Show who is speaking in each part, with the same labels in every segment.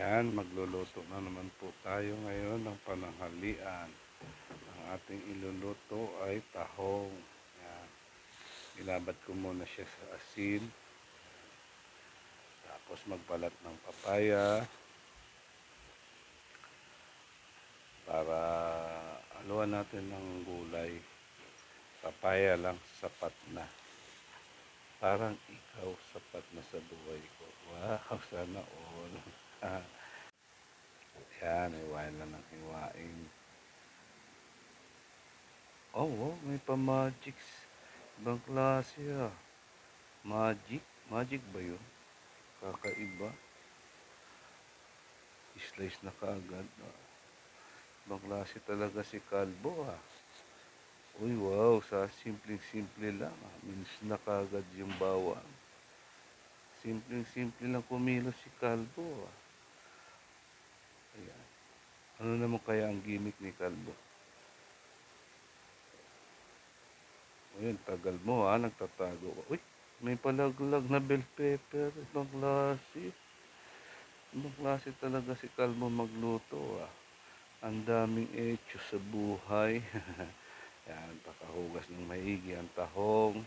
Speaker 1: Yan, magluluto na naman po tayo ngayon ng pananghalian. Ang ating iluluto ay tahong. Yan. Ilabad ko muna siya sa asin. Tapos magbalat ng papaya para haluan natin ng gulay. Papaya lang, sapat na. Parang ikaw, sapat na sa buhay ko. Wow, sana all. Yan, iwain lang ng iwain. Oh, wow, may pa-magics. Ibang klase ah. Magic? Magic ba yun? Kakaiba. Slice na kaagad. Ibang klase talaga si Kalbo ah. Uy, wow, sa simpleng-simple lang ah. Minis na kaagad yung bawang. Simpleng-simple lang kumilos si Kalbo ah. Ayan. Ano naman kaya ang gimmick ni Kalbo? Ayun, tagal mo ah, nagtatago ka. Uy, may palaglag na bell pepper. Ibang klase. Ibang klase talaga si Kalbo magluto ah. Ang daming etyo sa buhay. Yan, pakahugas ng maigi ang tahong.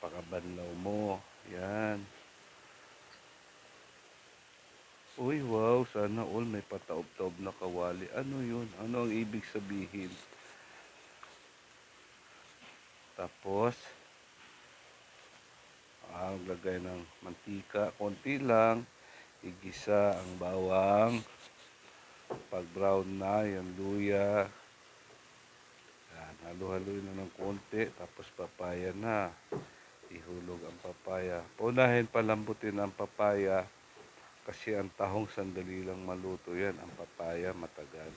Speaker 1: Pakabanlaw mo. Yan. Uy, wow, sana all may pataob-taob na kawali. Ano yun? Ano ang ibig sabihin? Tapos, maglagay ng mantika. Konti lang. Igisa ang bawang. Pag brown na, yung luya. Yan, halo-haloin na ng konti. Tapos papaya na. Ihulog ang papaya. Paunahin palambutin ang papaya. Kasi ang tahong sandali lang maluto yan. Ang papaya matagal.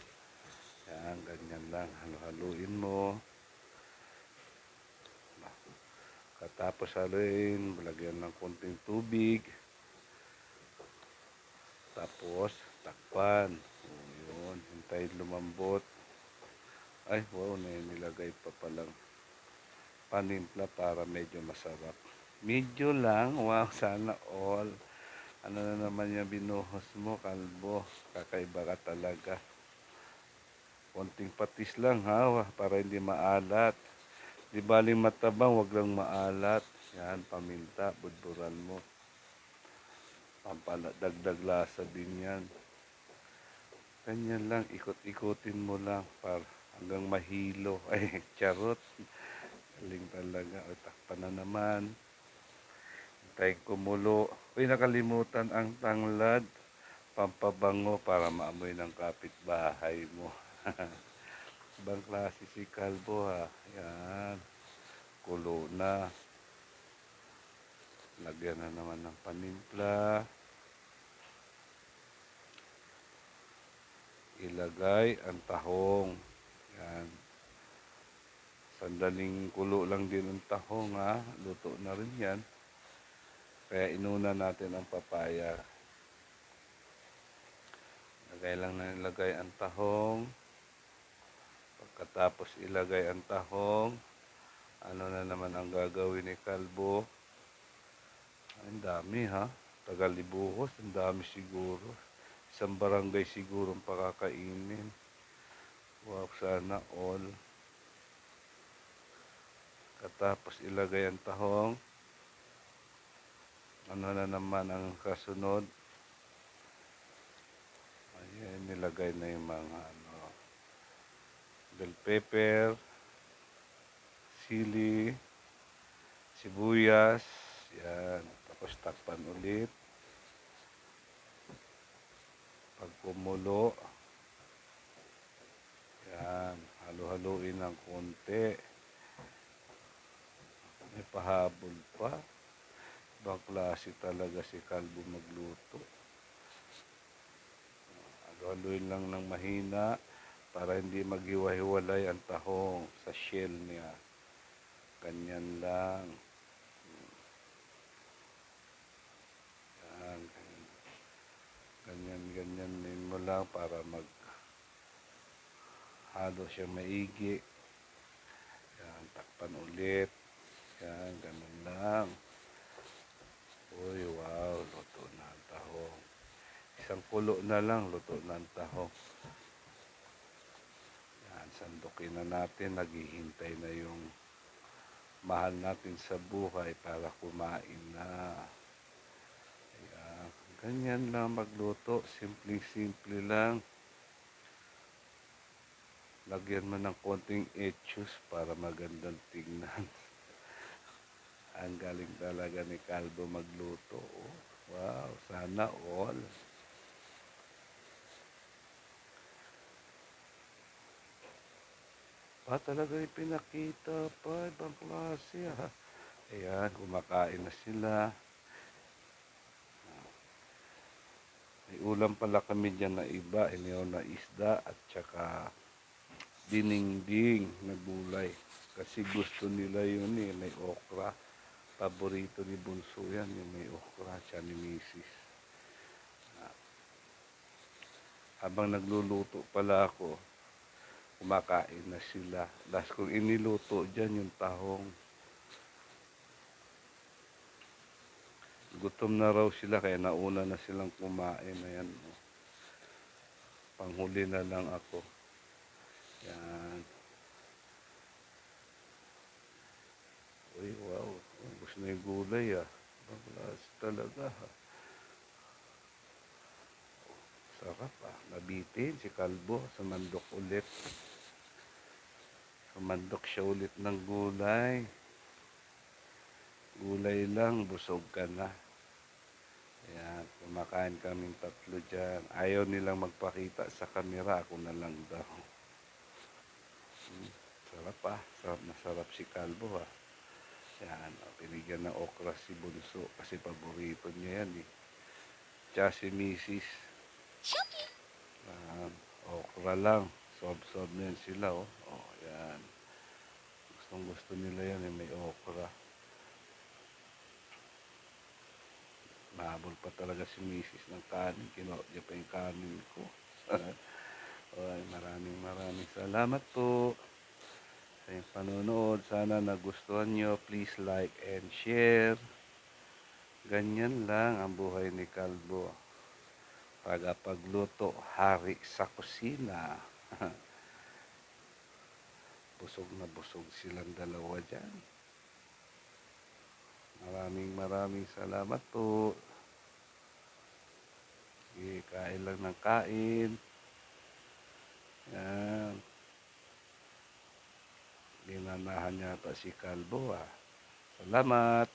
Speaker 1: Yan, ganyan lang. Halo-haluin mo. Katapos haluin, lagyan ng konting tubig. Tapos, takpan. O, yun. Hintayin lumambot. Ay, wow, nilagay pa palang panimpla para medyo masarap. Medyo lang. Wow, sana all. Ano na naman yung binuhos mo, Kalbo? Kakaiba ka talaga. Konting patis lang ha, para hindi maalat. Di baling matabang, wag lang maalat. Yan, paminta, budburan mo. Dagdag lasa din yan. Ganyan lang, ikot-ikutin mo lang para hanggang mahilo. Ay, charot. Galing talaga. O, takpan na naman. Hintayin kumulo. Uy, nakalimutan ang tanglad. Pampabango para maamoy ng kapitbahay mo. Ibang klase si Kalbo ha. Yan. Kulo na. Lagyan na naman ng panimpla. Ilagay ang tahong. Yan. Sandaling kulo lang din ang tahong ha. Luto na rin yan. Kaya inuna natin ang papaya. Lagay lang na ilagay ang tahong. Pagkatapos ilagay ang tahong, ano na naman ang gagawin ni Kalbo? Ang dami ha. Tagalibuhos, ang dami siguro. Isang barangay siguro ang pakakainin. Wow, sana all. Katapos ilagay ang tahong. Ano na naman ang kasunod? Ayan, nilagay na yung mga bell pepper, sili, sibuyas. Yan. Tapos takpan ulit. Pag kumulo, yan, halo-haluin ng konti. May pahabol pa. Ibang klase talaga si Kalbo magluto. Halo-haluin lang ng mahina para hindi maghiwa-hiwalay ang tahong sa shell niya. Ganyan lang. Yan, ganyan din mo lang para halo siya maigi. Yan, takpan ulit. Yan, ganun lang. Uy, wow, luto na ang tahong. Isang kulo na lang, luto na ang tahong. Yan, sandukin na natin. Naghihintay na yung mahal natin sa buhay para kumain na. Ayan, ganyan lang magluto. Simple-simple lang. Lagyan mo ng konting etchus para magandang tingnan. Ang galing talaga ni Calvo magluto. Oh, wow, sana all. Talaga yung pinakita pa, ibang klase ha. Ayan, kumakain na sila. May ulam pala kami dyan na iba, inihaw na isda at saka dinengding na gulay. Kasi gusto nila yun eh, may okra. Paborito ni Bunso yan, yung may okra, siya ni Mrs. Habang nagluluto pala ako, kumakain na sila. Last kong iniluto dyan yung tahong. Gutom na raw sila kaya nauna na silang kumain. Ayan, oh. Panghuli na lang ako. Yan. Uy, wow. Gusto na yung gulay ah. Mablas talaga ha. Sarap ah. Nabitin si Kalbo. Sumandok ulit. Sumandok siya ulit ng gulay. Gulay lang, busog ka na. Ayan, kumakain kaming tatlo dyan. Ayaw nilang magpakita sa kamera. Ako na lang daw. Sarap ah. Sarap na sarap si Kalbo ah. Yan, pinigyan ng okra si Bunso kasi paborito niya yan eh. Tsaka si Mrs. Um, okra lang. Sob-sob na yan sila oh. Oh, yan. Gustong gusto nila yan eh, may okra. Mahabol pa talaga si Mrs. ng kanin. Kinuha pa yung kanin ko. Ay, maraming salamat po sa inyong panonood. Sana nagustuhan nyo. Please like and share. Ganyan lang ang buhay ni Kalbo. Tagapagluto, hari sa kusina. Busog na busog silang dalawa dyan. Maraming salamat po. Kain lang ng kain. Yan. Ginanahan yata si Kalbo ah. Salamat.